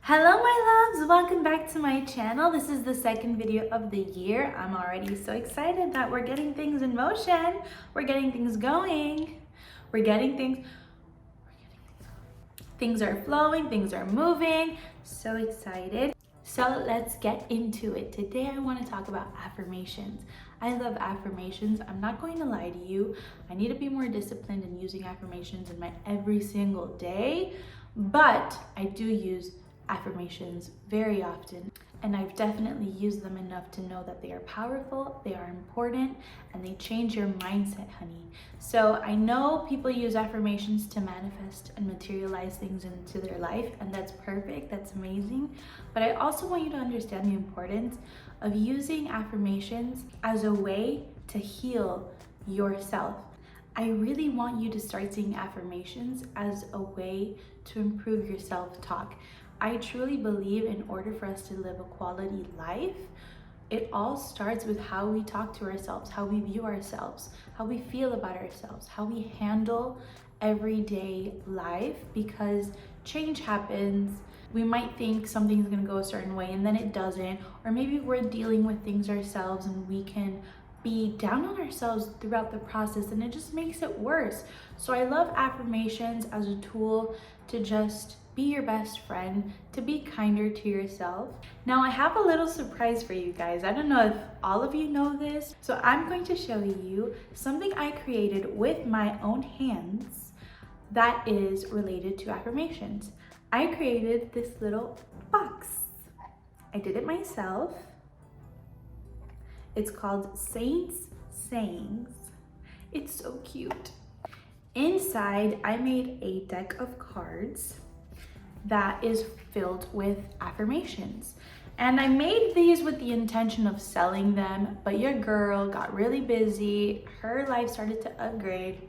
Hello my loves, welcome back to my channel. This is the second video of the year. I'm already so excited that we're getting things in motion. We're getting things going. Things are flowing, things are moving. So excited. So let's get into it. Today I want to talk about affirmations. I love affirmations. I'm not going to lie to you. I need to be more disciplined in using affirmations in my every single day, but I do use affirmations very often, and I've definitely used them enough to know that they are powerful, they are important, and they change your mindset, honey. So I know people use affirmations to manifest and materialize things into their life, and that's perfect, that's amazing. But I also want you to understand the importance of using affirmations as a way to heal yourself. I really want you to start seeing affirmations as a way to improve your self-talk. I truly believe in order for us to live a quality life, it all starts with how we talk to ourselves, how we view ourselves, how we feel about ourselves, how we handle everyday life, because change happens. We might think something's gonna go a certain way and then it doesn't, or maybe we're dealing with things ourselves and we can be down on ourselves throughout the process and it just makes it worse. So I love affirmations as a tool to just be your best friend, to be kinder to yourself. Now I have a little surprise for you guys. I don't know if all of you know this. So I'm going to show you something I created with my own hands that is related to affirmations. I created this little box. I did it myself. It's called Sainte's Sayings. It's so cute. Inside, I made a deck of cards that is filled with affirmations. And I made these with the intention of selling them, but your girl got really busy. Her life started to upgrade.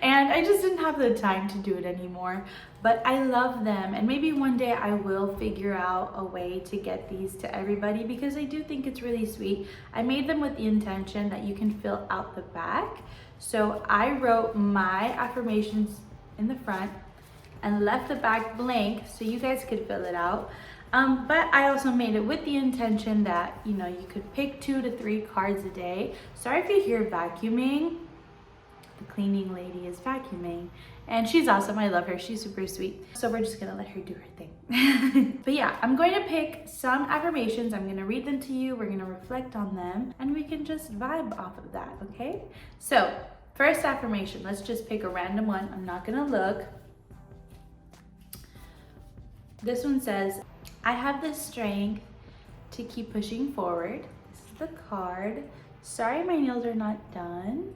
And I just didn't have the time to do it anymore, but I love them, and maybe one day I will figure out a way to get these to everybody because I do think it's really sweet. I made them with the intention that you can fill out the back. So I wrote my affirmations in the front and left the back blank so you guys could fill it out. But I also made it with the intention that, you know, you could pick 2 to 3 cards a day. Sorry if you hear vacuuming. The cleaning lady is vacuuming, and she's awesome. I love her. She's super sweet. So we're just gonna let her do her thing. But yeah, I'm going to pick some affirmations. I'm gonna read them to you. We're gonna reflect on them, and we can just vibe off of that, okay? So first affirmation, let's just pick a random one. I'm not gonna look. This one says, I have the strength to keep pushing forward. This is the card. Sorry, my nails are not done.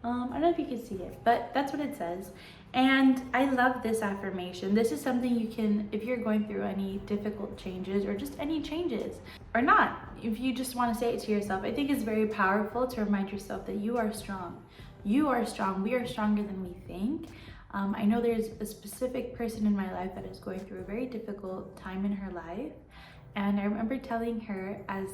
I don't know if you can see it, but that's what it says. And I love this affirmation. This is something you can, if you're going through any difficult changes or just any changes, or not, if you just want to say it to yourself, I think it's very powerful to remind yourself that you are strong. You are strong. We are stronger than we think. I know there's a specific person in my life that is going through a very difficult time in her life. And I remember telling her as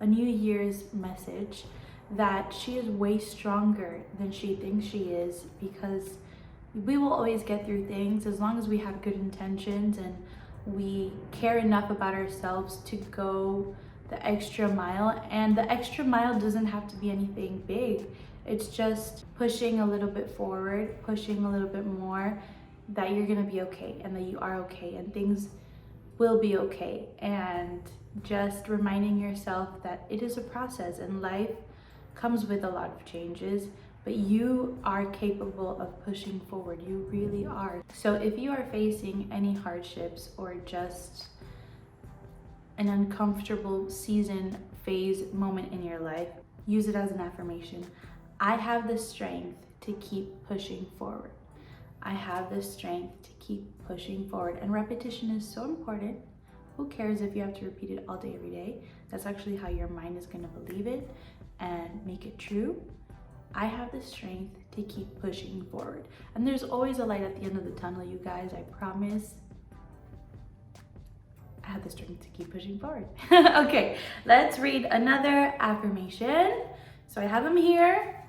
a New Year's message that she is way stronger than she thinks she is, because we will always get through things as long as we have good intentions and we care enough about ourselves to go the extra mile. And the extra mile doesn't have to be anything big. It's just pushing a little bit forward, pushing a little bit more, that you're gonna be okay and that you are okay and things will be okay. And just reminding yourself that it is a process and life comes with a lot of changes, but you are capable of pushing forward. You really are. So if you are facing any hardships or just an uncomfortable season, phase, moment in your life, use it as an affirmation. I have the strength to keep pushing forward. I have the strength to keep pushing forward. And repetition is so important. Who cares if you have to repeat it all day, every day? That's actually how your mind is gonna believe it and make it true. I have the strength to keep pushing forward. And there's always a light at the end of the tunnel, you guys, I promise. I have the strength to keep pushing forward. Okay, let's read another affirmation. So I have them here,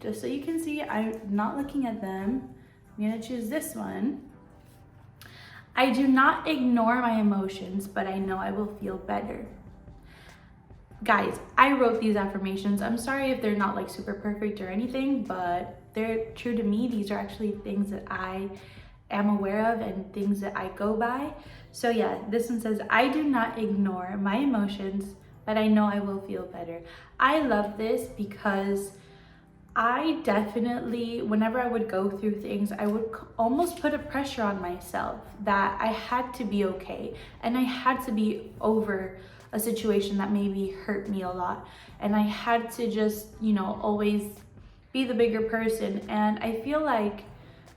just so you can see. I'm not looking at them. I'm gonna choose this one. I do not ignore my emotions, but I know I will feel better. Guys, I wrote these affirmations. I'm sorry if they're not like super perfect or anything, but they're true to me. These are actually things that I am aware of and things that I go by. So yeah, this one says, I do not ignore my emotions, but I know I will feel better. I love this because I definitely, whenever I would go through things, I would almost put a pressure on myself that I had to be okay and I had to be over a situation that maybe hurt me a lot. And I had to just, always be the bigger person. And I feel like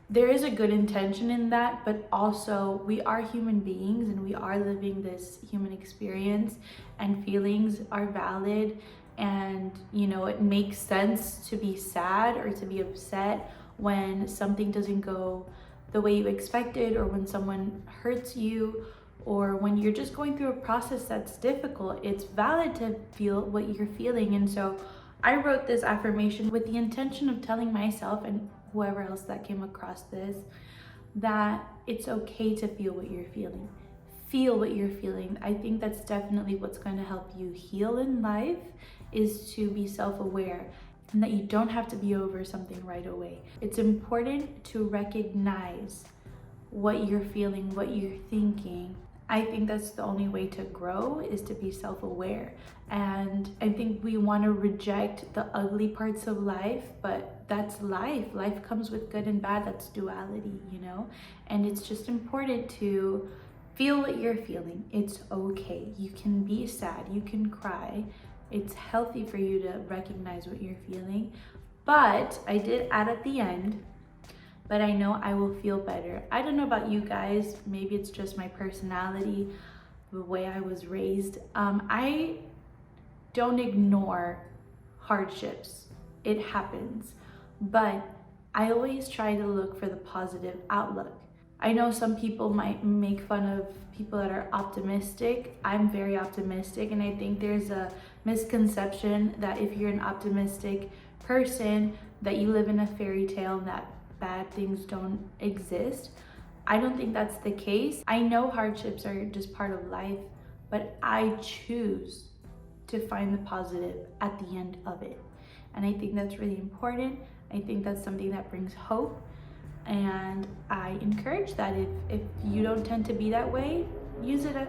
there is a good intention in that, but also we are human beings and we are living this human experience, and feelings are valid. And it makes sense to be sad or to be upset when something doesn't go the way you expected, or when someone hurts you, or when you're just going through a process that's difficult. It's valid to feel what you're feeling. And so I wrote this affirmation with the intention of telling myself and whoever else that came across this, that it's okay to feel what you're feeling. Feel what you're feeling. I think that's definitely what's going to help you heal in life, is to be self-aware, and that you don't have to be over something right away. It's important to recognize what you're feeling, what you're thinking. I think that's the only way to grow, is to be self-aware. And I think we want to reject the ugly parts of life, but that's life. Life comes with good and bad. That's duality, And it's just important to feel what you're feeling. It's okay. You can be sad. You can cry. It's healthy for you to recognize what you're feeling. But I did add at the end, but I know I will feel better. I don't know about you guys. Maybe it's just my personality, the way I was raised. I don't ignore hardships. It happens. But I always try to look for the positive outlook. I know some people might make fun of people that are optimistic. I'm very optimistic, and I think there's a misconception that if you're an optimistic person, that you live in a fairy tale and that bad things don't exist. I don't think that's the case. I know hardships are just part of life, but I choose to find the positive at the end of it. And I think that's really important. I think that's something that brings hope. And I encourage that. If you don't tend to be that way, use it.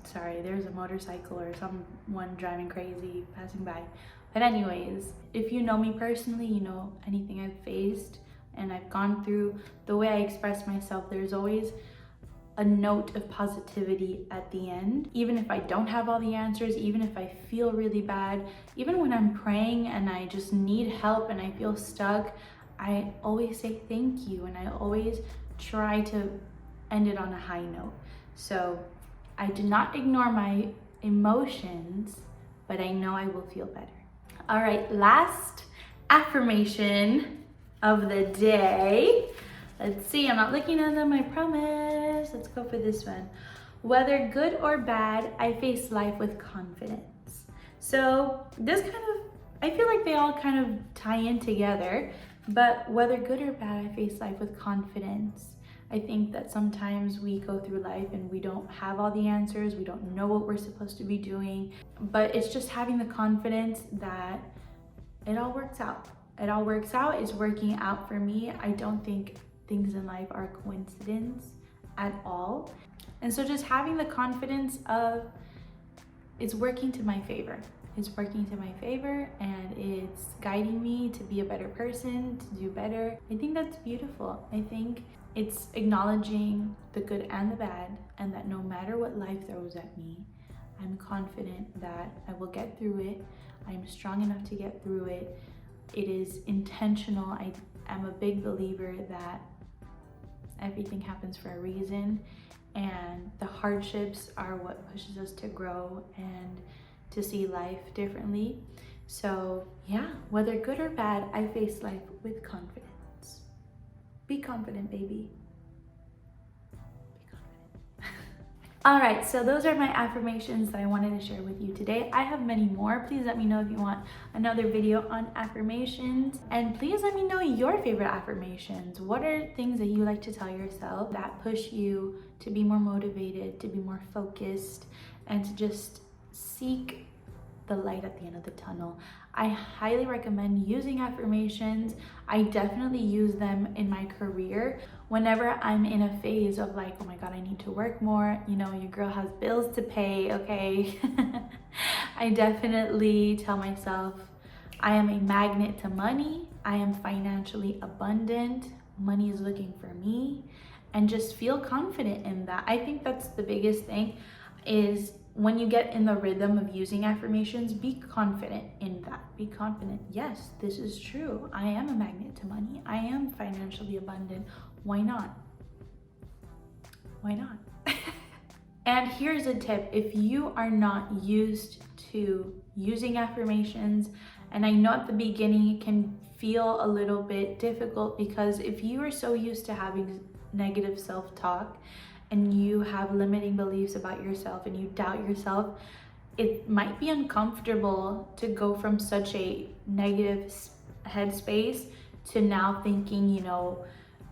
Sorry, there's a motorcycle or someone driving crazy passing by. But anyways, if you know me personally, you know anything I've faced and I've gone through, the way I express myself, there's always a note of positivity at the end. Even if I don't have all the answers, even if I feel really bad, even when I'm praying and I just need help and I feel stuck, I always say thank you, and I always try to end it on a high note. So I do not ignore my emotions, but I know I will feel better. All right, last affirmation of the day. Let's see, I'm not looking at them, I promise. Let's go for this one. Whether good or bad, I face life with confidence. So this I feel like they all kind of tie in together, but whether good or bad, I face life with confidence. I think that sometimes we go through life and we don't have all the answers, we don't know what we're supposed to be doing, but it's just having the confidence that it all works out. It all works out. It's working out for me. I don't think things in life are a coincidence at all. And so just having the confidence of it's working to my favor. It's working to my favor, and it's guiding me to be a better person, to do better. I think that's beautiful. I think it's acknowledging the good and the bad, and that no matter what life throws at me, I'm confident that I will get through it. I'm strong enough to get through it. It is intentional. I am a big believer that everything happens for a reason, and the hardships are what pushes us to grow and to see life differently. So yeah, whether good or bad, I face life with confidence. Be confident, baby. Be confident. All right, so those are my affirmations that I wanted to share with you today. I have many more. Please let me know if you want another video on affirmations. And please let me know your favorite affirmations. What are things that you like to tell yourself that push you to be more motivated, to be more focused, and to just seek the light at the end of the tunnel? I highly recommend using affirmations. I definitely use them in my career whenever I'm in a phase of like, oh my God, I need to work more. You know, your girl has bills to pay, okay? I definitely tell myself, I am a magnet to money. I am financially abundant. Money is looking for me. And just feel confident in that. I think that's the biggest thing, is when you get in the rhythm of using affirmations, be confident in that. Be confident. Yes, this is true. I am a magnet to money. I am financially abundant. Why not? Why not? And here's a tip. If you are not used to using affirmations, and I know at the beginning it can feel a little bit difficult, because if you are so used to having negative self-talk and you have limiting beliefs about yourself and you doubt yourself, it might be uncomfortable to go from such a negative headspace to now thinking, you know,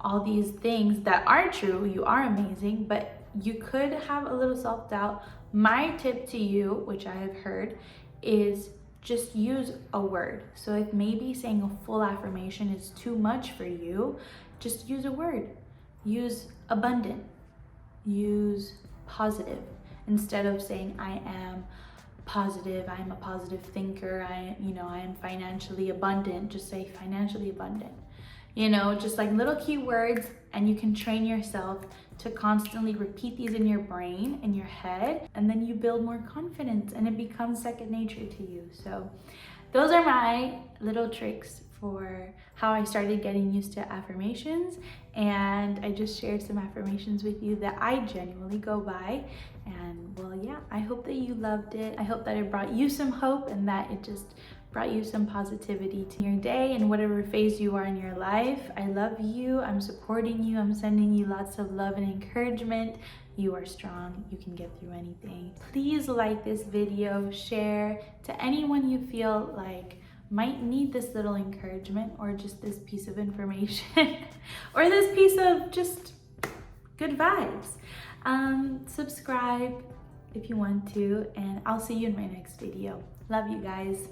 all these things that are true. You are amazing, but you could have a little self-doubt. My tip to you, which I have heard, is just use a word. So if maybe saying a full affirmation is too much for you, just use a word. Use abundant. Use positive. Instead of saying I am positive, I am a positive thinker, I am financially abundant, just say financially abundant. You know, just like little keywords, and you can train yourself to constantly repeat these in your brain, in your head, and then you build more confidence and it becomes second nature to you. So those are my little tricks for how I started getting used to affirmations, and I just shared some affirmations with you that I genuinely go by. And well, yeah, I hope that you loved it. I hope that it brought you some hope and that it just brought you some positivity to your day and whatever phase you are in your life. I love you. I'm supporting you. I'm sending you lots of love and encouragement. You are strong. You can get through anything. Please like this video, share to anyone you feel like might need this little encouragement, or just this piece of information or this piece of just good vibes. Subscribe if you want to, and I'll see you in my next video. Love you guys.